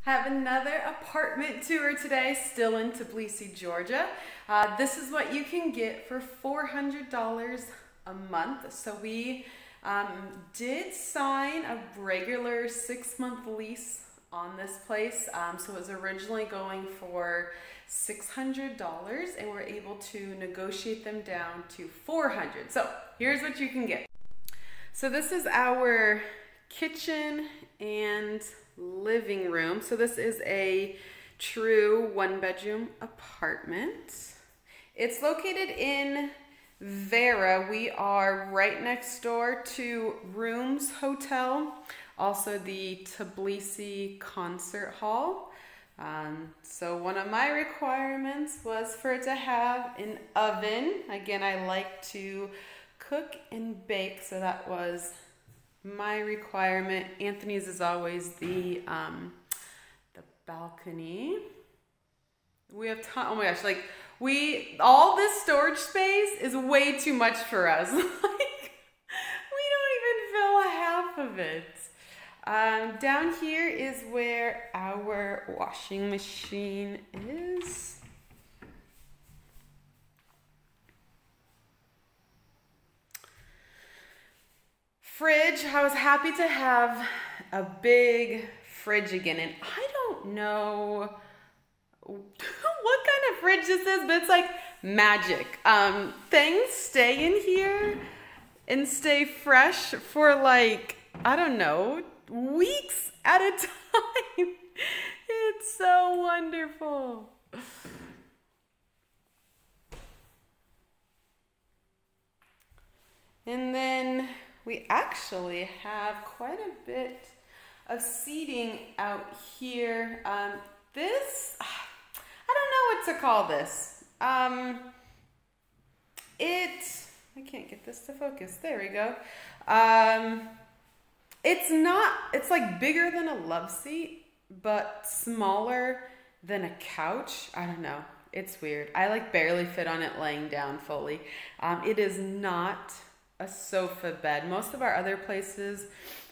Have another apartment tour today, still in Tbilisi, Georgia. This is what you can get for $400 a month. So we did sign a regular 6-month lease on this place. So it was originally going for $600 and we're able to negotiate them down to $400. So here's what you can get. So this is our kitchen and living room. So this is a true 1-bedroom apartment. It's located in Vera. We are right next door to Rooms Hotel, also the Tbilisi Concert Hall. So one of my requirements was for it to have an oven. Again, I like to cook and bake, so that was my requirement. Anthony's is always the balcony. We have oh my gosh, like all this storage space is way too much for us. Like we don't even fill a half of it. Down here is where our washing machine is. Fridge. I was happy to have a big fridge again, and I don't know what kind of fridge this is, but it's like magic. Things stay in here and stay fresh for like, I don't know, weeks at a time. It's so wonderful. And then we actually have quite a bit of seating out here. I don't know what to call this. I can't get this to focus. There we go. It's like bigger than a love seat, but smaller than a couch. I don't know. It's weird. I like barely fit on it laying down fully. It is not a sofa bed. Most of our other places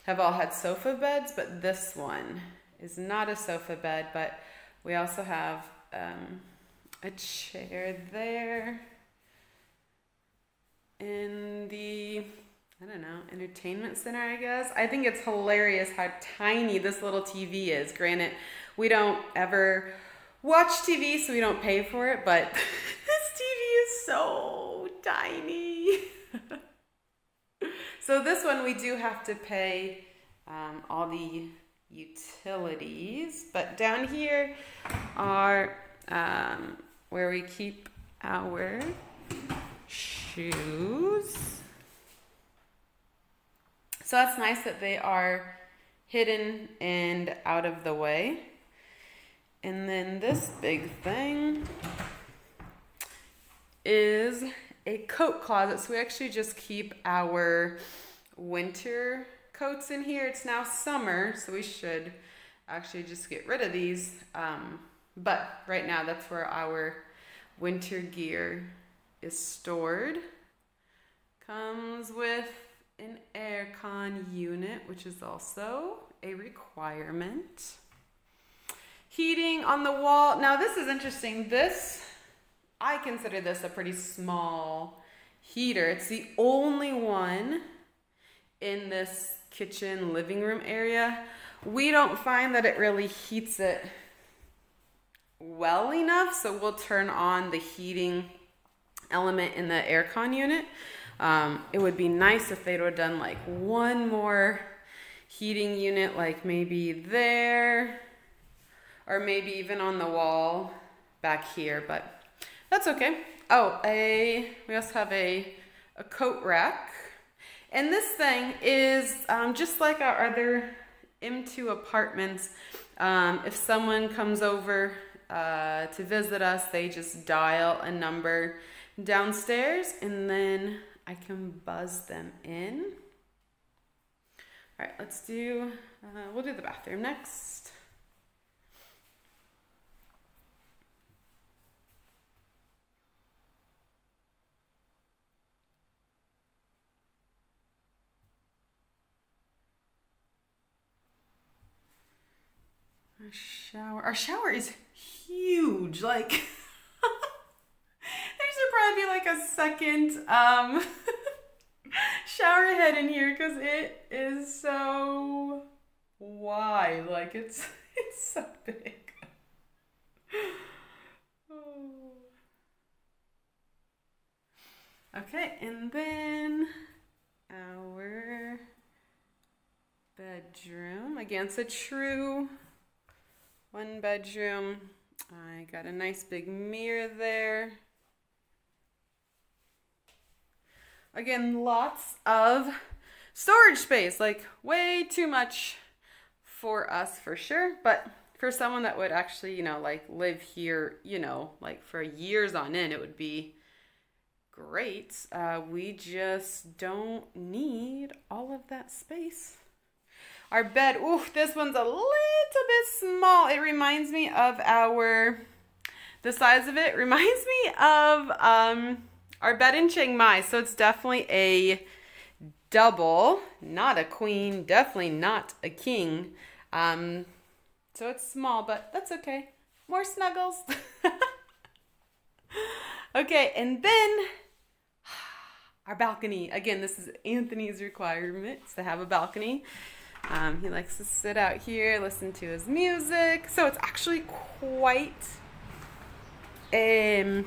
have all had sofa beds, but this one is not a sofa bed. But we also have a chair there in the, I don't know, entertainment center, I guess. I think it's hilarious how tiny this little TV is. Granted, we don't ever watch TV, so we don't pay for it, but this TV is so tiny. So this one we do have to pay all the utilities, but down here are where we keep our shoes. So that's nice that they are hidden and out of the way. And then this big thing is a coat closet. So we actually just keep our winter coats in here. It's now summer, so we should actually just get rid of these. But right now that's where our winter gear is stored. Comes with an air con unit, which is also a requirement. Heating on the wall. Now this is interesting. I consider this a pretty small heater. It's the only one in this kitchen living room area. We don't find that it really heats it well enough, so we'll turn on the heating element in the aircon unit. It would be nice if they would have done like one more heating unit, like maybe there, or maybe even on the wall back here, but that's okay. Oh, we also have a coat rack. And this thing is just like our other M2 apartments. If someone comes over to visit us, they just dial a number downstairs and then I can buzz them in. All right, we'll do the bathroom next. shower. Our shower is huge. Like, there should probably be like a second shower head in here because it is so wide. Like, it's so big. Okay, and then our bedroom. Again, it's a true 1-bedroom. I got a nice big mirror there. Again, lots of storage space, like way too much for us for sure, but for someone that would actually, you know, like live here, you know, like for years on end, it would be great. We just don't need all of that space. Our bed, ooh, this one's a little bit small. It reminds me of the size of it reminds me of our bed in Chiang Mai. So it's definitely a double, not a queen, definitely not a king. So it's small, but that's okay. More snuggles. Okay, and then our balcony. Again, this is Anthony's requirements to have a balcony. He likes to sit out here, listen to his music. So it's actually quite a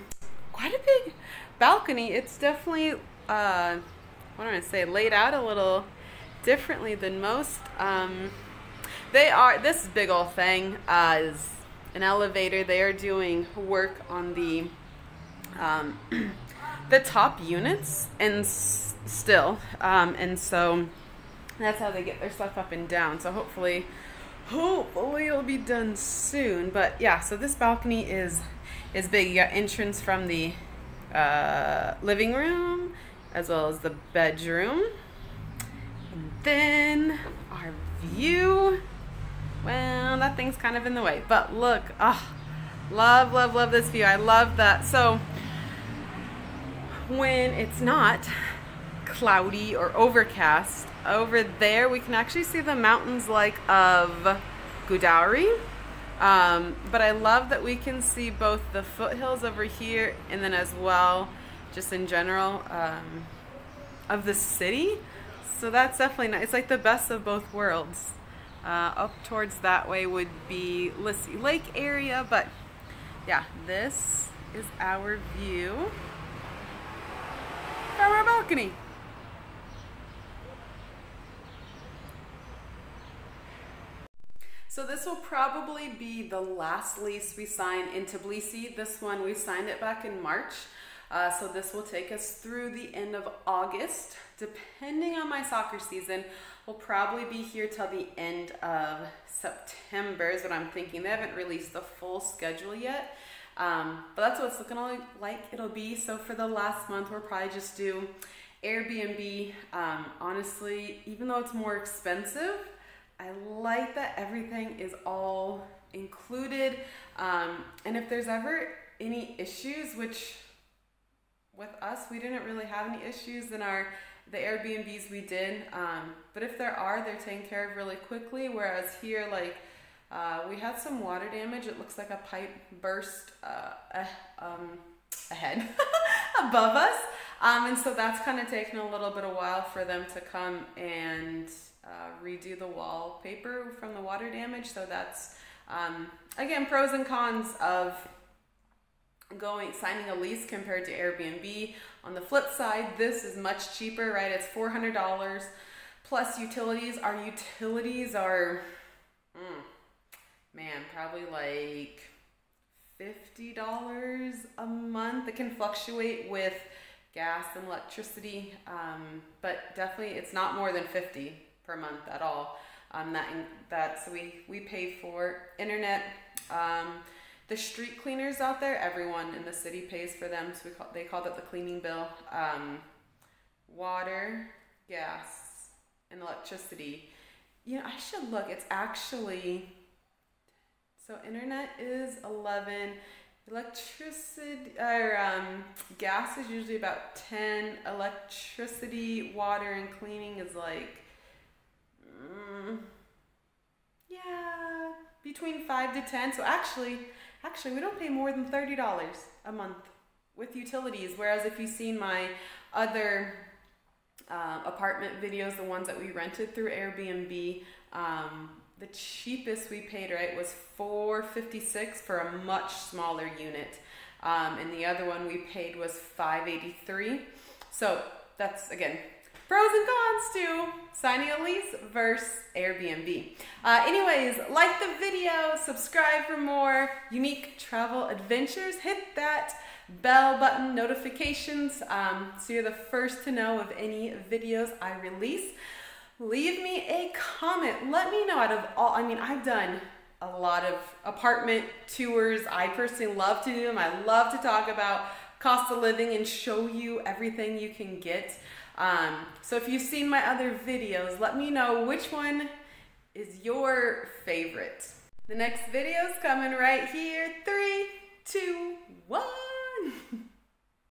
big balcony. It's definitely, what do I say, laid out a little differently than most. This big old thing is an elevator. They are doing work on the top units and still, and so that's how they get their stuff up and down. So hopefully it'll be done soon. But yeah, so this balcony is big. You got entrance from the living room as well as the bedroom. And then our view, well, that thing's kind of in the way, but look, love this view. I love that. So when it's not cloudy or overcast, over there we can actually see the mountains like of Gudauri. But I love that we can see both the foothills over here and then as well just in general of the city. So that's definitely nice. It's like the best of both worlds. Up towards that way would be Liссy Lake area, but yeah, this is our view from our balcony. So this will probably be the last lease we sign in Tbilisi. This one, we signed it back in March. So this will take us through the end of August. Depending on my soccer season, we'll probably be here till the end of September is what I'm thinking. They haven't released the full schedule yet, but that's what it's looking like it'll be. So for the last month, we'll probably just do Airbnb. Honestly, even though it's more expensive, I like that everything is all included. And if there's ever any issues, which with us, we didn't really have any issues in the Airbnbs we did. But if there are, they're taken care of really quickly. Whereas here, like, we had some water damage. It looks like a pipe burst ahead above us. And so that's kind of taken a little bit of while for them to come and redo the wallpaper from the water damage. So that's, again, pros and cons of signing a lease compared to Airbnb. On the flip side, this is much cheaper, right? It's $400 plus utilities. Our utilities are, man, probably like $50 a month. It can fluctuate with gas and electricity, but definitely it's not more than $50 per month at all. So we pay for internet. The street cleaners out there, everyone in the city pays for them. So they call that the cleaning bill. Water, gas, and electricity. You know, I should look. It's actually, so internet is 11. Electricity, gas is usually about 10. Electricity, water, and cleaning is like, yeah, between 5 to 10. So actually we don't pay more than $30 a month with utilities. Whereas if you've seen my other apartment videos, the ones that we rented through Airbnb, the cheapest we paid, right, was $456 for a much smaller unit. And the other one we paid was $583. So that's, again, pros and cons to signing a lease versus Airbnb. Anyways, like the video, subscribe for more unique travel adventures, hit that bell button notifications so you're the first to know of any videos I release. Leave me a comment. Let me know. Out of all, I mean, I've done a lot of apartment tours. I personally love to do them. I love to talk about cost of living and show you everything you can get. So if you've seen my other videos, let me know which one is your favorite. The next video is coming right here. 3,